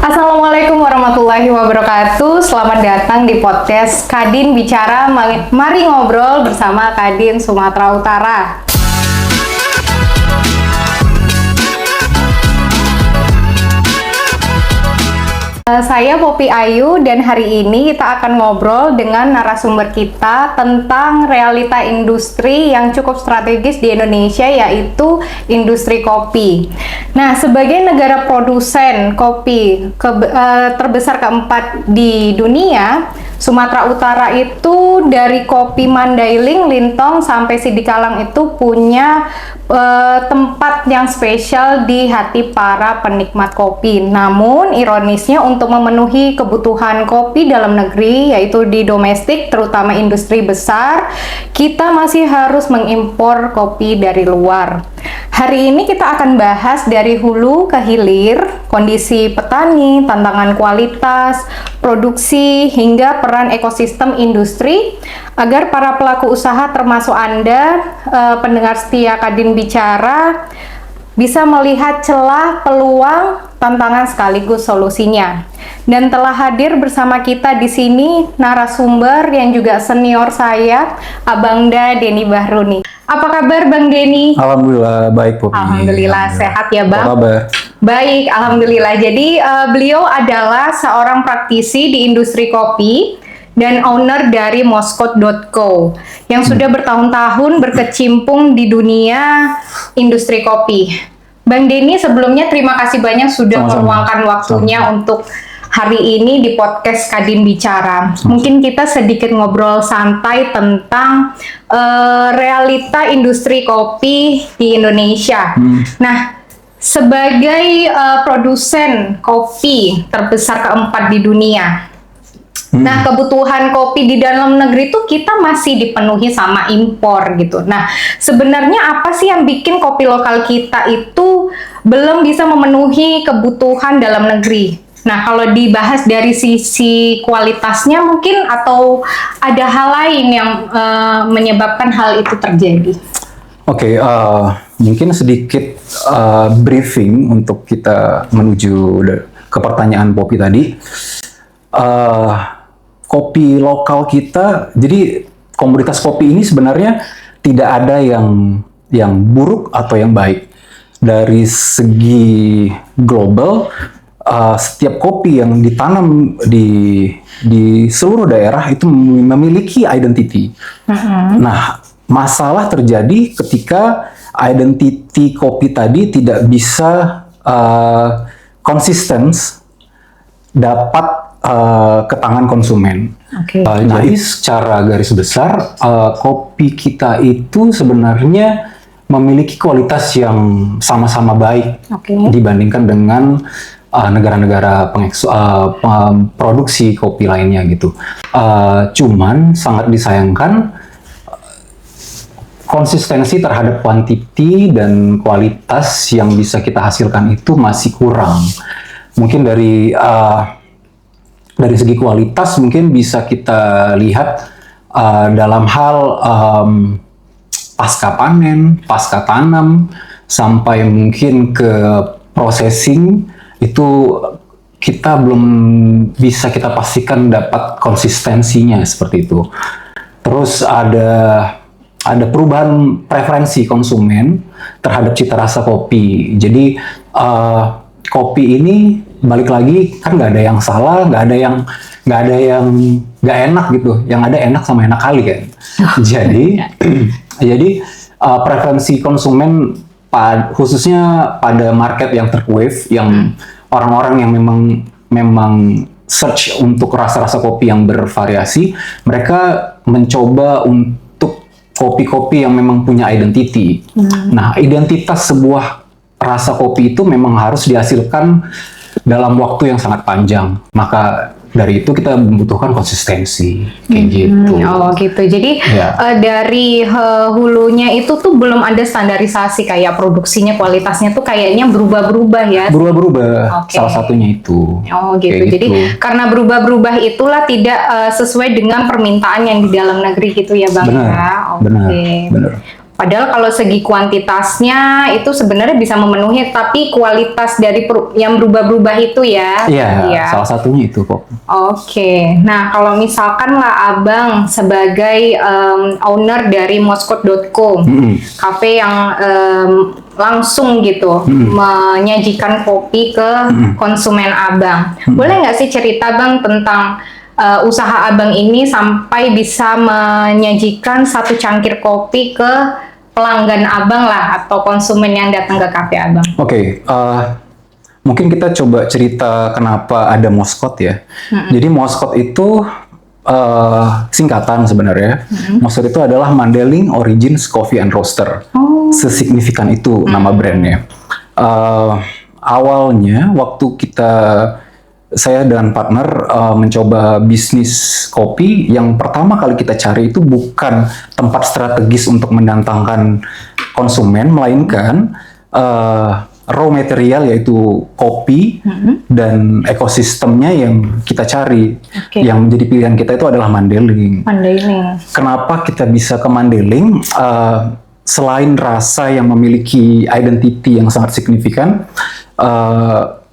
Assalamualaikum warahmatullahi wabarakatuh. Selamat datang di podcast Kadin Bicara. Mari ngobrol bersama Kadin Sumatera Utara. Saya Poppy Ayu dan hari ini kita akan ngobrol dengan narasumber kita tentang realita industri yang cukup strategis di Indonesia, yaitu industri kopi. Nah, sebagai negara produsen kopi terbesar keempat di dunia, Sumatera Utara itu dari kopi Mandailing, Lintong sampai Sidikalang itu punya tempat yang spesial di hati para penikmat kopi. Namun ironisnya untuk memenuhi kebutuhan kopi dalam negeri, yaitu di domestik terutama industri besar, kita masih harus mengimpor kopi dari luar. Hari ini kita akan bahas dari hulu ke hilir, kondisi petani, tantangan kualitas, produksi, hingga peran ekosistem industri, agar para pelaku usaha termasuk Anda, pendengar setia Kadin Bicara, bisa melihat celah, peluang, tantangan sekaligus solusinya. Dan telah hadir bersama kita di sini narasumber yang juga senior saya, Abangda Denny Bahruni. Apa kabar Bang Denny? Alhamdulillah baik, Poppy. Alhamdulillah sehat ya Bang. Apa kabar? Baik, alhamdulillah. Jadi beliau adalah seorang praktisi di industri kopi dan owner dari Moskot.co yang sudah bertahun-tahun berkecimpung di dunia industri kopi. Bang Denny, sebelumnya terima kasih banyak sudah meluangkan waktunya untuk hari ini di podcast Kadin Bicara. Mungkin kita sedikit ngobrol santai tentang realita industri kopi di Indonesia. Nah, sebagai produsen kopi terbesar keempat di dunia, nah kebutuhan kopi di dalam negeri itu kita masih dipenuhi sama impor gitu. Nah, sebenarnya apa sih yang bikin kopi lokal kita itu belum bisa memenuhi kebutuhan dalam negeri? Nah, kalau dibahas dari sisi kualitasnya mungkin, atau ada hal lain yang menyebabkan hal itu terjadi? Oke, mungkin sedikit briefing untuk kita menuju ke pertanyaan Poppy tadi. Kopi lokal kita, jadi komoditas kopi ini sebenarnya tidak ada yang buruk atau yang baik. Dari segi global, setiap kopi yang ditanam di seluruh daerah itu memiliki identity. Nah, masalah terjadi ketika identity kopi tadi tidak bisa konsisten dapat ke tangan konsumen. Jadi secara garis besar, kopi kita itu sebenarnya memiliki kualitas yang sama-sama baik dibandingkan dengan negara-negara produksi kopi lainnya gitu. Cuman sangat disayangkan konsistensi terhadap kuantiti dan kualitas yang bisa kita hasilkan itu masih kurang. Mungkin dari segi kualitas mungkin bisa kita lihat dalam hal pasca panen, pasca tanam, sampai mungkin ke processing, itu kita belum bisa kita pastikan dapat konsistensinya seperti itu. Terus ada perubahan preferensi konsumen terhadap cita rasa kopi. Jadi kopi ini balik lagi kan nggak ada yang salah, nggak ada yang nggak enak gitu. Yang ada enak sama enak kali kan. Jadi preferensi konsumen khususnya pada market yang third wave, yang orang-orang yang memang search untuk rasa-rasa kopi yang bervariasi, mereka mencoba untuk kopi-kopi yang memang punya identity. Nah, identitas sebuah rasa kopi itu memang harus dihasilkan dalam waktu yang sangat panjang. Maka dari itu kita membutuhkan konsistensi kayak gitu. Oh gitu. Jadi dari hulunya itu tuh belum ada standarisasi, kayak produksinya, kualitasnya tuh kayaknya berubah-berubah ya. Berubah-berubah. Salah satunya itu. Oh gitu. Jadi karena berubah-berubah itulah tidak sesuai dengan permintaan yang di dalam negeri gitu ya Bang. Benar. Ya. Benar. Padahal kalau segi kuantitasnya itu sebenarnya bisa memenuhi, tapi kualitas dari yang berubah-berubah itu ya. Iya, salah satunya itu kok. Oke, nah kalau misalkan lah Abang sebagai owner dari moskot.co, kafe yang langsung gitu menyajikan kopi ke konsumen Abang. Boleh nggak sih cerita Bang tentang usaha Abang ini sampai bisa menyajikan satu cangkir kopi ke pelanggan Abang lah atau konsumen yang datang ke kafe Abang? Oke, mungkin kita coba cerita kenapa ada Moskot ya. Jadi Moskot itu singkatan sebenarnya. Moskot itu adalah Mandailing Origins Coffee and Roaster. Sesignifikan itu nama brandnya. Awalnya waktu saya dan partner mencoba bisnis kopi, yang pertama kali kita cari itu bukan tempat strategis untuk mendatangkan konsumen, melainkan raw material yaitu kopi dan ekosistemnya yang kita cari. Yang menjadi pilihan kita itu adalah Mandailing. Kenapa kita bisa ke Mandailing? Selain rasa yang memiliki identity yang sangat signifikan,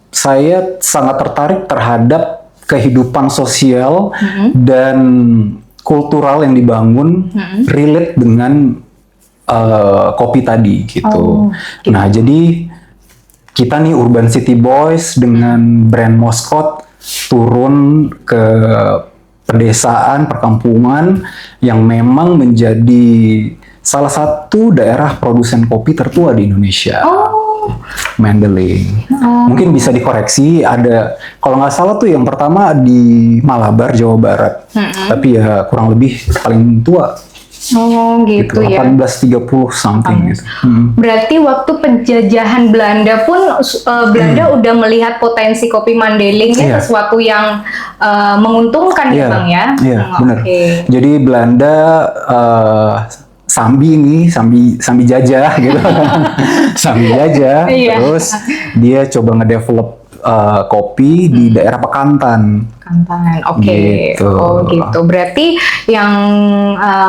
saya sangat tertarik terhadap kehidupan sosial dan kultural yang dibangun relate dengan kopi tadi gitu. Nah, jadi kita nih Urban City Boys dengan brand Moskot turun ke pedesaan, perkampungan yang memang menjadi salah satu daerah produsen kopi tertua di Indonesia. Mandailing. Mungkin bisa dikoreksi, ada kalau nggak salah tuh yang pertama di Malabar, Jawa Barat. Tapi ya kurang lebih paling tua. Gitu ya. 1830 something gitu. Berarti waktu penjajahan Belanda pun Belanda udah melihat potensi kopi Mandailingnya sesuatu yang menguntungkan ya Bang ya. Iya, benar. Jadi Belanda sambi jajah gitu. Sambi jajah, terus dia coba ngedevelop kopi di daerah Pekantan. Gitu. Gitu. Berarti yang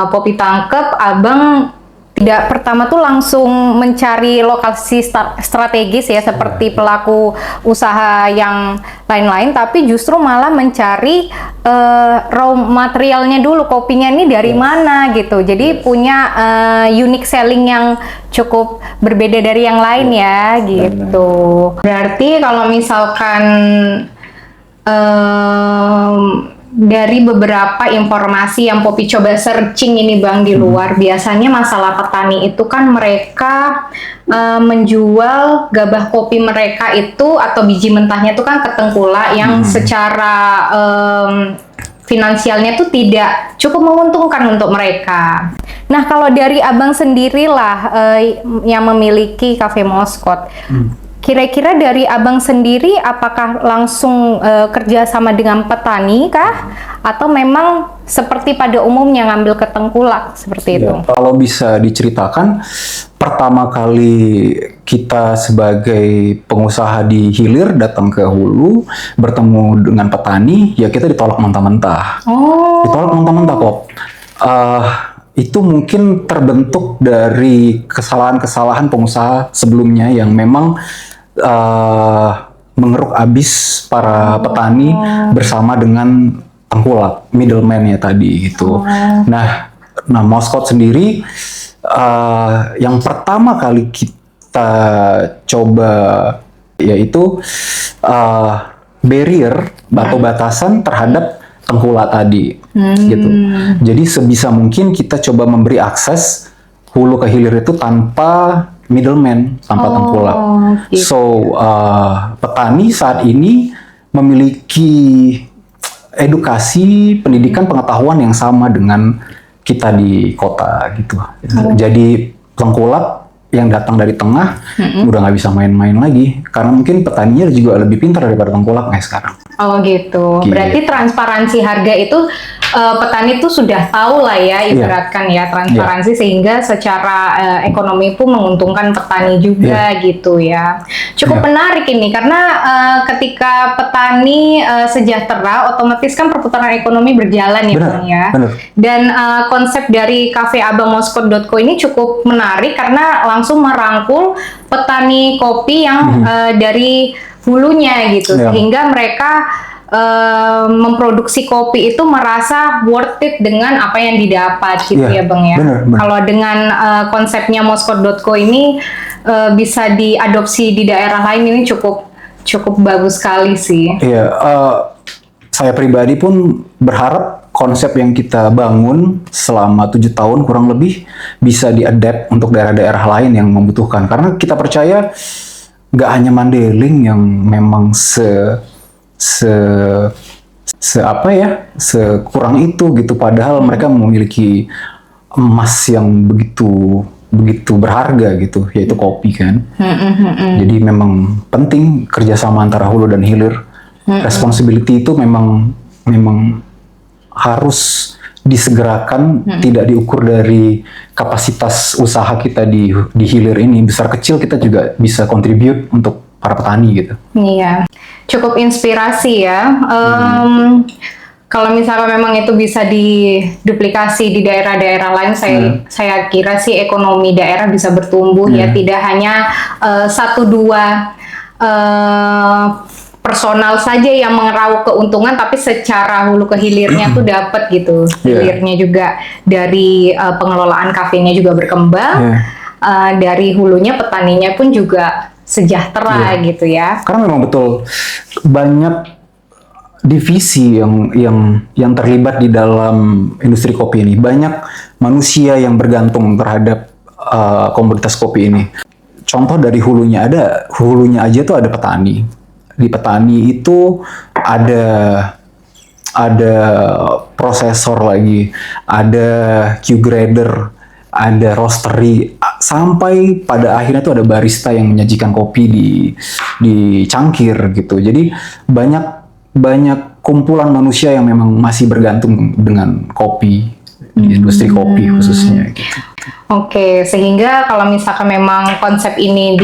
Popi tangkep, Abang tidak pertama tuh langsung mencari lokasi strategis ya seperti pelaku usaha yang lain-lain, tapi justru malah mencari raw materialnya dulu, kopinya ini dari mana gitu. Jadi punya unique selling yang cukup berbeda dari yang lain ya gitu. Berarti kalau misalkan dari beberapa informasi yang Popi coba searching ini Bang di luar, biasanya masalah petani itu kan mereka menjual gabah kopi mereka itu atau biji mentahnya itu kan ke tengkulak yang secara finansialnya tuh tidak cukup menguntungkan untuk mereka. Nah, kalau dari Abang sendirilah yang memiliki Cafe Moskot, kira-kira dari Abang sendiri apakah langsung kerja sama dengan petani kah? Atau memang seperti pada umumnya ngambil ke tengkulak seperti itu? Kalau bisa diceritakan, pertama kali kita sebagai pengusaha di hilir datang ke hulu, bertemu dengan petani, ya kita ditolak mentah-mentah. Ditolak mentah-mentah kok. Itu mungkin terbentuk dari kesalahan-kesalahan pengusaha sebelumnya yang memang mengeruk habis para petani bersama dengan tengkulak, middleman ya tadi gitu. Nah, Moskot sendiri yang pertama kali kita coba yaitu barrier, batasan terhadap tengkulak tadi gitu. Jadi sebisa mungkin kita coba memberi akses hulu ke hilir itu tanpa middleman, tanpa tengkulak. Gitu. So petani saat ini memiliki edukasi, pendidikan, pengetahuan yang sama dengan kita di kota gitu. Jadi tengkulak yang datang dari tengah udah nggak bisa main-main lagi karena mungkin petaninya juga lebih pintar daripada tengkulak kayak sekarang. Gitu. Berarti transparansi harga itu petani tuh sudah tahu lah ya, ibaratkan ya, transparansi sehingga secara ekonomi pun menguntungkan petani juga gitu ya. Cukup menarik ini karena ketika petani sejahtera, otomatis kan perputaran ekonomi berjalan ya Bang ya. Dan konsep dari cafeabangmoskot.co ini cukup menarik karena langsung merangkul petani kopi yang dari hulunya gitu, sehingga mereka memproduksi kopi itu merasa worth it dengan apa yang didapat gitu ya Bang ya. Kalau dengan konsepnya moskot.co ini bisa diadopsi di daerah lain, ini cukup bagus sekali sih. Iya, saya pribadi pun berharap konsep yang kita bangun selama 7 tahun kurang lebih bisa diadapt untuk daerah-daerah lain yang membutuhkan. Karena kita percaya nggak hanya Mandailing yang memang sekurang itu gitu, padahal mereka memiliki emas yang begitu berharga gitu, yaitu kopi kan. Jadi memang penting kerjasama antara hulu dan hilir. Responsibility itu memang harus disegerakan, tidak diukur dari kapasitas usaha kita di hilir ini. Besar kecil kita juga bisa contribute untuk para petani gitu. Iya, cukup inspirasi ya. Kalau misalnya memang itu bisa diduplikasi di daerah-daerah lain, saya kira sih ekonomi daerah bisa bertumbuh ya, tidak hanya 1-2 personal saja yang mengeraup keuntungan, tapi secara hulu ke hilirnya tuh dapat gitu. Hilirnya juga dari pengelolaan kafenya juga berkembang, dari hulunya petaninya pun juga sejahtera gitu ya. Karena memang betul banyak divisi yang terlibat di dalam industri kopi ini. Banyak manusia yang bergantung terhadap komoditas kopi ini. Contoh dari hulunya aja tuh ada petani. Di petani itu ada prosesor lagi, ada Q-grader, ada roastery, sampai pada akhirnya tuh ada barista yang menyajikan kopi di cangkir gitu. Jadi banyak kumpulan manusia yang memang masih bergantung dengan kopi, di industri kopi khususnya gitu. Oke, sehingga kalau misalkan memang konsep ini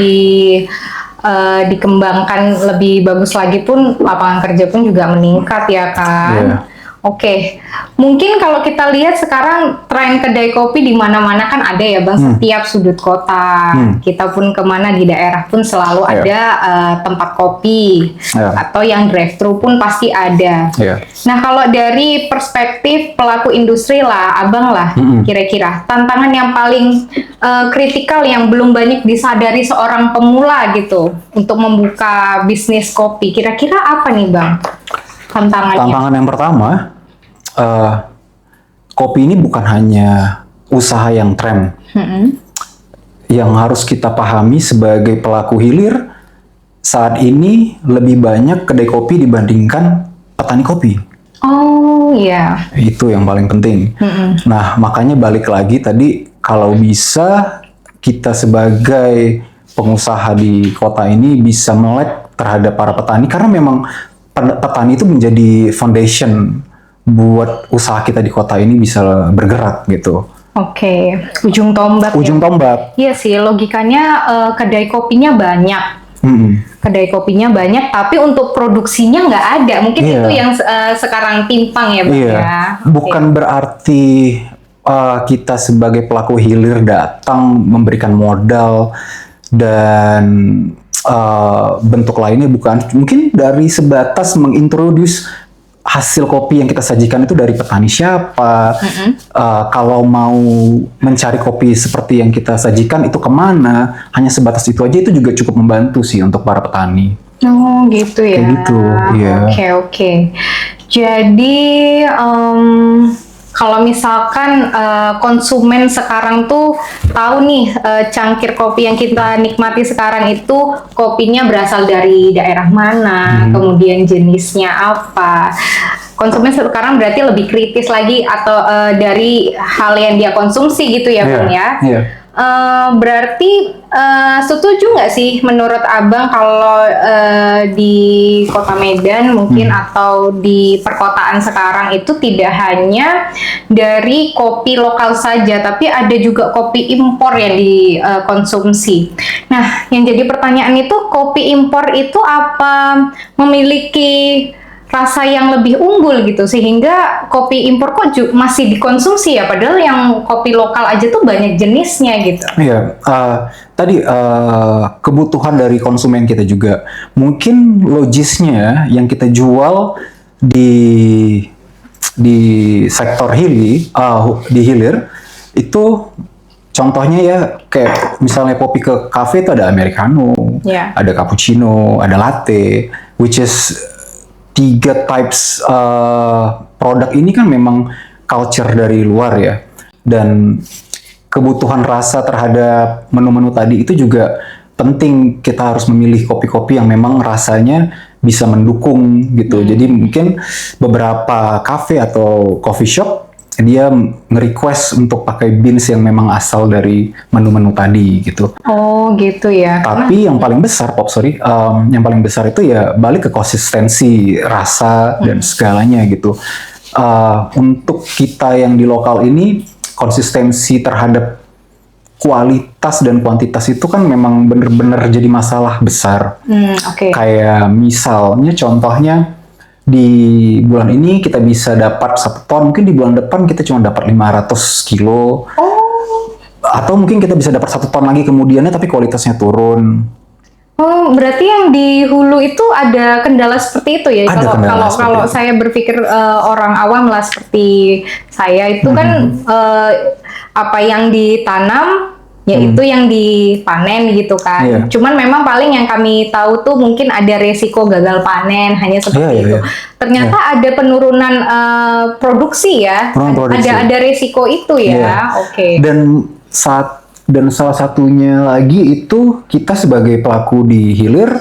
dikembangkan lebih bagus lagi pun, lapangan kerja pun juga meningkat ya kan. Oke, mungkin kalau kita lihat sekarang tren kedai kopi di mana-mana kan ada ya Bang, setiap sudut kota. Kita pun kemana di daerah pun selalu ada tempat kopi, atau yang drive-thru pun pasti ada. Nah, kalau dari perspektif pelaku industri lah, Abang lah, kira-kira tantangan yang paling kritikal yang belum banyak disadari seorang pemula gitu untuk membuka bisnis kopi, kira-kira apa nih Bang tantangannya? Tantangan yang pertama, kopi ini bukan hanya usaha yang tren. Yang harus kita pahami sebagai pelaku hilir, saat ini lebih banyak kedai kopi dibandingkan petani kopi. Oh iya. Itu yang paling penting. Nah, makanya balik lagi tadi, kalau bisa kita sebagai pengusaha di kota ini bisa melek terhadap para petani, karena memang petani itu menjadi foundation buat usaha kita di kota ini bisa bergerak gitu. Oke, ujung tombak. Ujung tombak. Iya sih, logikanya kedai kopinya banyak. Kedai kopinya banyak, tapi untuk produksinya nggak ada. Mungkin itu yang sekarang timpang ya Bang ya. Bukan berarti kita sebagai pelaku hilir datang memberikan modal dan bentuk lainnya, bukan. Mungkin dari sebatas mengintroduce hasil kopi yang kita sajikan itu dari petani siapa, kalau mau mencari kopi seperti yang kita sajikan itu kemana, hanya sebatas itu aja itu juga cukup membantu sih untuk para petani. Oh gitu ya. Kayak gitu, iya. Oke. Jadi kalau misalkan konsumen sekarang tuh tahu nih cangkir kopi yang kita nikmati sekarang itu kopinya berasal dari daerah mana, kemudian jenisnya apa. Konsumen sekarang berarti lebih kritis lagi atau dari hal yang dia konsumsi gitu ya Bang ya. Berarti setuju nggak sih menurut Abang kalau di Kota Medan mungkin atau di perkotaan sekarang itu tidak hanya dari kopi lokal saja, tapi ada juga kopi impor yang dikonsumsi. Nah, yang jadi pertanyaan itu kopi impor itu apa memiliki rasa yang lebih unggul gitu sehingga kopi impor kok masih dikonsumsi ya padahal yang kopi lokal aja tuh banyak jenisnya gitu. Iya, tadi kebutuhan dari konsumen kita juga. Mungkin logisnya yang kita jual di sektor di hilir itu contohnya ya kayak misalnya kopi ke cafe itu ada americano, Ya. ada cappuccino, ada latte, which is 3 types produk ini kan memang culture dari luar ya. Dan kebutuhan rasa terhadap menu-menu tadi itu juga penting, kita harus memilih kopi-kopi yang memang rasanya bisa mendukung gitu. Jadi mungkin beberapa cafe atau coffee shop dia nge-request untuk pakai beans yang memang asal dari menu-menu tadi gitu. Oh gitu ya. Tapi yang paling besar, yang paling besar itu ya balik ke konsistensi rasa dan segalanya gitu. Untuk kita yang di lokal ini, konsistensi terhadap kualitas dan kuantitas itu kan memang bener-bener jadi masalah besar. Oke. Kayak misalnya contohnya di bulan ini kita bisa dapat 1 ton, mungkin di bulan depan kita cuma dapat 500 kilo. Atau mungkin kita bisa dapat 1 ton lagi kemudiannya tapi kualitasnya turun. Oh, berarti yang di hulu itu ada kendala seperti itu ya? Ada kendala seperti Kalau itu. saya berpikir orang awam lah seperti saya itu kan apa yang ditanam ya itu yang dipanen gitu kan. Iya. Cuman memang paling yang kami tahu tuh mungkin ada resiko gagal panen hanya seperti Iya, itu. iya. Ternyata ada penurunan produksi ya. Penurunan produksi. Ada resiko itu ya. Iya. Oke. Dan salah satunya lagi itu kita sebagai pelaku di hilir,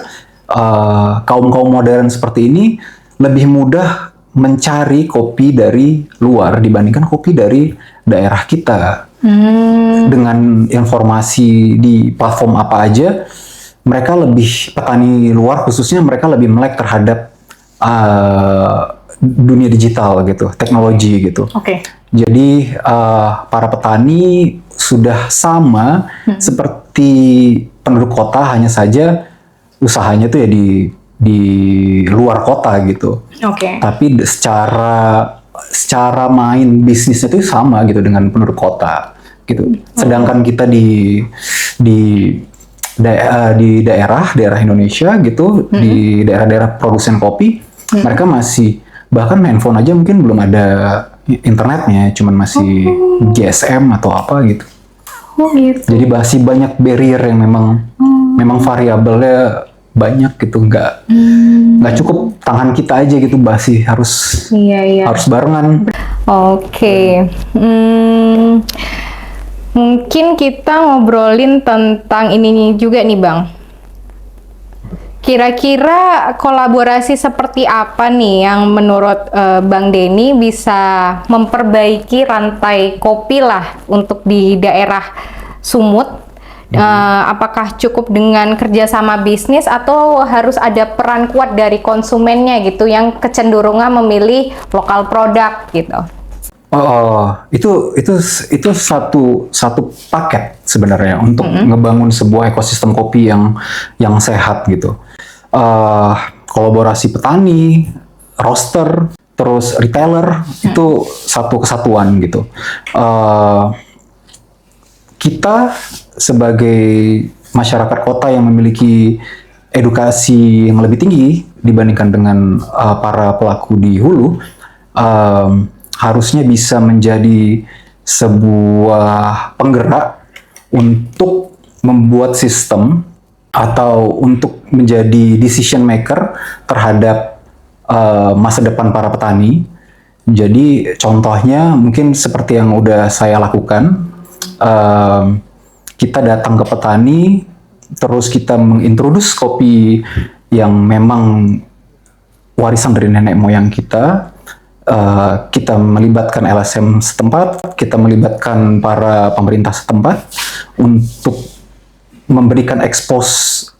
kaum modern seperti ini lebih mudah mencari kopi dari luar dibandingkan kopi dari daerah kita. Dengan informasi di platform apa aja, petani luar khususnya mereka lebih melek terhadap dunia digital gitu, teknologi gitu. Oke. Jadi para petani sudah sama seperti penduduk kota, hanya saja usahanya tuh ya di luar kota gitu. Oke. Tapi secara main bisnisnya itu sama gitu dengan penduduk kota gitu. Sedangkan kita di daerah Indonesia gitu, di daerah-daerah produsen kopi, mereka masih bahkan handphone aja mungkin belum ada internetnya, cuman masih GSM atau apa gitu. Oh gitu. Jadi masih banyak barrier yang memang variabelnya banyak gitu, nggak cukup tangan kita aja gitu, masih harus Iya. harus barengan. Oke. Mungkin kita ngobrolin tentang ini juga nih Bang. Kira-kira kolaborasi seperti apa nih yang menurut Bang Denny bisa memperbaiki rantai kopi lah untuk di daerah Sumut? Apakah cukup dengan kerjasama bisnis atau harus ada peran kuat dari konsumennya gitu yang kecenderungan memilih lokal produk gitu? Itu satu paket sebenarnya untuk ngebangun sebuah ekosistem kopi yang sehat gitu. Kolaborasi petani, roaster, terus retailer itu satu kesatuan gitu. Kita sebagai masyarakat kota yang memiliki edukasi yang lebih tinggi dibandingkan dengan para pelaku di hulu, harusnya bisa menjadi sebuah penggerak untuk membuat sistem atau untuk menjadi decision maker terhadap masa depan para petani. Jadi contohnya mungkin seperti yang udah saya lakukan, kita datang ke petani, terus kita mengintroduce kopi yang memang warisan dari nenek moyang kita, kita melibatkan LSM setempat, kita melibatkan para pemerintah setempat untuk memberikan ekspos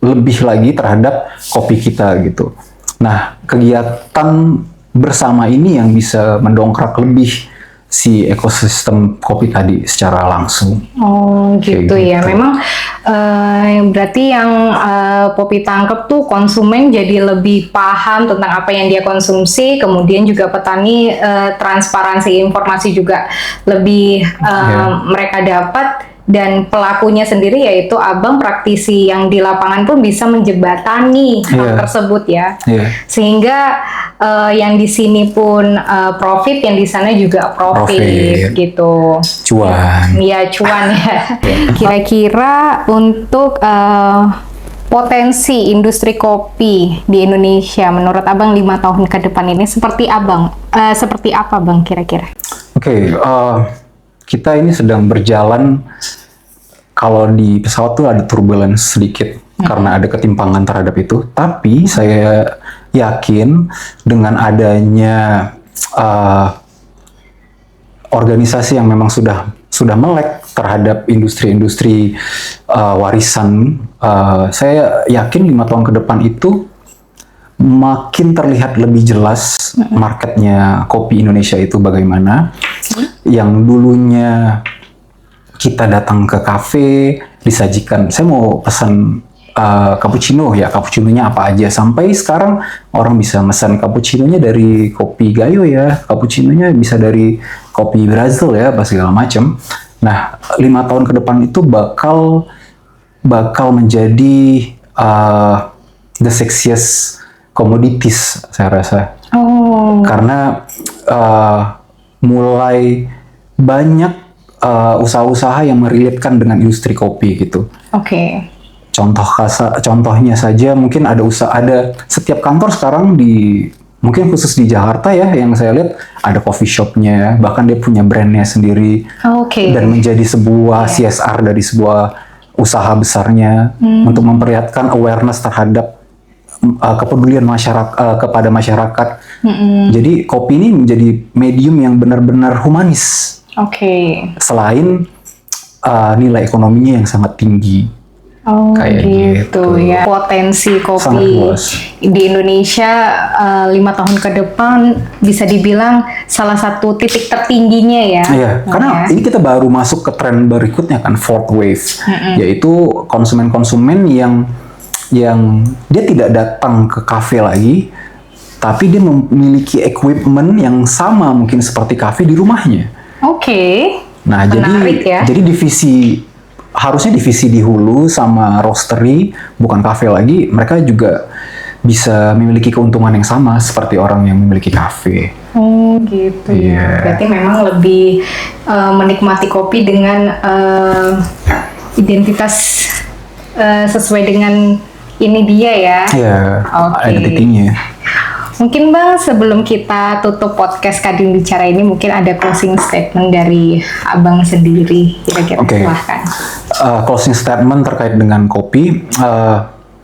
lebih lagi terhadap kopi kita gitu. Nah, kegiatan bersama ini yang bisa mendongkrak lebih si ekosistem kopi tadi secara langsung. Oh gitu Kayak ya. gitu. Memang berarti yang Poppy tangkep tuh konsumen jadi lebih paham tentang apa yang dia konsumsi, kemudian juga petani transparansi informasi juga lebih mereka dapat. Dan pelakunya sendiri yaitu abang praktisi yang di lapangan pun bisa menjembatani hal tersebut ya. Sehingga yang di sini pun profit, yang di sana juga profit gitu. Cuan. Iya, cuan ya. Kira-kira untuk potensi industri kopi di Indonesia menurut abang 5 tahun ke depan ini seperti apa bang kira-kira? Oke, kita ini sedang berjalan, kalau di pesawat tuh ada turbulence sedikit karena ada ketimpangan terhadap itu. Tapi saya yakin dengan adanya organisasi yang memang sudah melek terhadap industri-industri warisan, saya yakin 5 tahun ke depan itu makin terlihat lebih jelas marketnya kopi Indonesia itu bagaimana. Yang dulunya kita datang ke kafe, disajikan, saya mau pesan cappuccino ya, cappuccinonya apa aja, sampai sekarang orang bisa pesan cappuccinonya dari kopi Gayo ya, cappuccinonya bisa dari kopi Brazil ya, apa segala macam. Nah, 5 tahun ke depan itu bakal menjadi the sexiest commodities, saya rasa. Karena mulai banyak usaha-usaha yang merelitkan dengan industri kopi gitu. Oke. Contohnya saja mungkin ada setiap kantor sekarang mungkin khusus di Jakarta ya, yang saya lihat ada coffee shopnya, bahkan dia punya brandnya sendiri. Dan menjadi sebuah CSR dari sebuah usaha besarnya untuk memperlihatkan awareness terhadap kepedulian kepada masyarakat. Jadi kopi ini menjadi medium yang benar-benar humanis. Selain nilai ekonominya yang sangat tinggi. Kayak gitu ya. Potensi kopi di Indonesia 5 tahun ke depan bisa dibilang salah satu titik tertingginya ya. Iya, karena ini kita baru masuk ke tren berikutnya kan, fourth wave, yaitu konsumen-konsumen yang dia tidak datang ke kafe lagi, tapi dia memiliki equipment yang sama mungkin seperti kafe di rumahnya. Nah, jadi harusnya divisi di hulu sama roastery, bukan kafe lagi, mereka juga bisa memiliki keuntungan yang sama seperti orang yang memiliki kafe. Gitu ya. Berarti memang lebih menikmati kopi dengan identitas sesuai dengan ini dia ya. Identitinya. Mungkin Bang, sebelum kita tutup podcast Kadin Bicara ini, mungkin ada closing statement dari Abang sendiri, kira-kira silahkan. Closing statement terkait dengan kopi,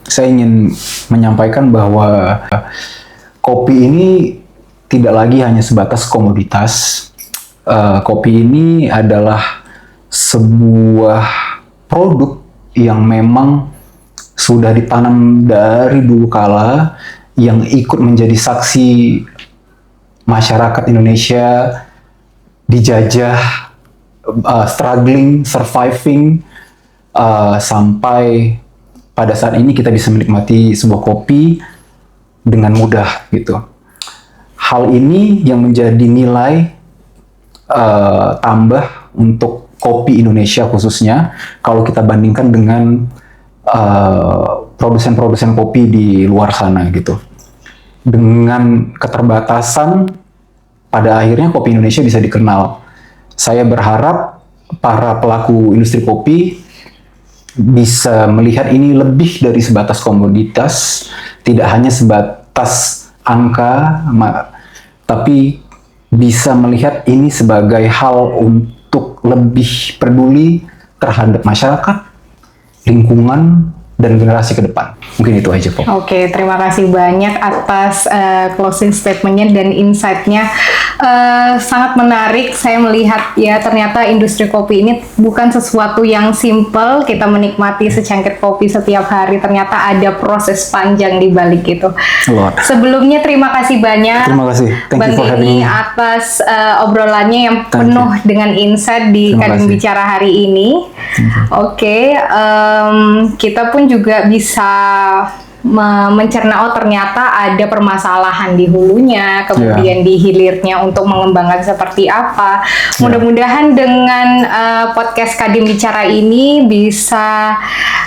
saya ingin menyampaikan bahwa kopi ini tidak lagi hanya sebatas komoditas. Kopi ini adalah sebuah produk yang memang sudah ditanam dari dulu kala, yang ikut menjadi saksi masyarakat Indonesia dijajah, struggling, surviving, sampai pada saat ini kita bisa menikmati sebuah kopi dengan mudah gitu. Hal ini yang menjadi nilai tambah untuk kopi Indonesia khususnya, kalau kita bandingkan dengan produsen-produsen kopi di luar sana gitu. Dengan keterbatasan, pada akhirnya kopi Indonesia bisa dikenal. Saya berharap para pelaku industri kopi bisa melihat ini lebih dari sebatas komoditas, tidak hanya sebatas angka, tapi bisa melihat ini sebagai hal untuk lebih peduli terhadap masyarakat, lingkungan, dan generasi ke depan. Mungkin itu aja, Pop. Oke, terima kasih banyak atas closing statement-nya dan insight-nya. Sangat menarik, saya melihat ya ternyata industri kopi ini bukan sesuatu yang simple, kita menikmati secangkir kopi setiap hari, ternyata ada proses panjang di balik itu. Lord. Sebelumnya terima kasih banyak Terima kasih. Thank Bang you for having Denny me. atas obrolannya yang Thank penuh dengan insight di Terima Kadin kasih. Bicara hari ini. Oke, kita pun juga bisa mencerna, oh ternyata ada permasalahan di hulunya, kemudian di hilirnya untuk mengembangkan seperti apa. Mudah-mudahan dengan podcast Kadin Bicara ini bisa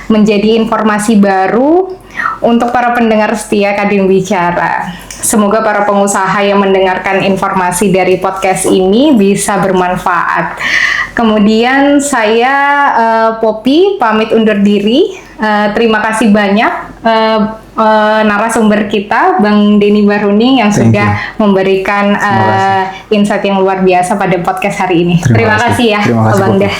menjadi informasi baru untuk para pendengar setia Kadin Bicara. Semoga para pengusaha yang mendengarkan informasi dari podcast ini bisa bermanfaat. Kemudian saya Poppy pamit undur diri. Terima kasih banyak narasumber kita Bang Denny Baruni yang Thank sudah memberikan insight yang luar biasa pada podcast hari ini. Terima kasih ya Terima kasih, Bang Poppy. Dah.